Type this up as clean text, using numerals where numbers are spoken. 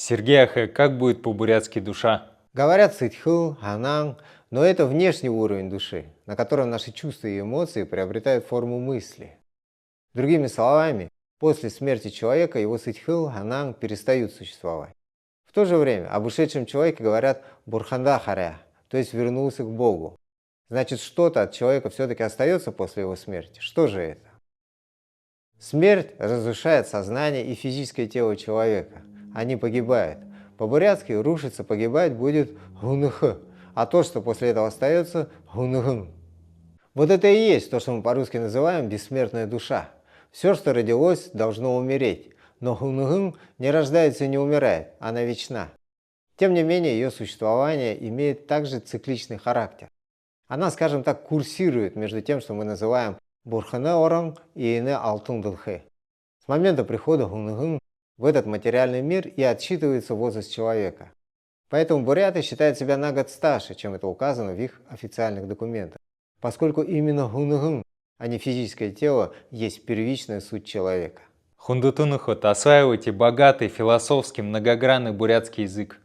Сергей Ахэ, как будет по-бурятски душа? Говорят сытху, ганang, но это внешний уровень души, на котором наши чувства и эмоции приобретают форму мысли. Другими словами, после смерти человека его сытху, ганang перестают существовать. В то же время об ушедшем человеке говорят бурханда харя, то есть вернулся к Богу. Значит, что-то от человека все-таки остается после его смерти. Что же это? Смерть разрушает сознание и физическое тело человека. Они погибают. По-бурятски рушится, погибать будет гунх, а то, что после этого остается, гунгн. Вот это и есть то, что мы по-русски называем бессмертная душа. Все, что родилось, должно умереть, но гунгн не рождается и не умирает, она вечна. Тем не менее, ее существование имеет также цикличный характер. Она, скажем так, курсирует между тем, что мы называем бурхане оранг и ине алтундалхе. С момента прихода гунгн в этот материальный мир и отсчитывается возраст человека. Поэтому буряты считают себя на год старше, чем это указано в их официальных документах, поскольку именно гунгн, а не физическое тело, есть первичная суть человека. Хундутунухот, осваивайте богатый, философский, многогранный бурятский язык.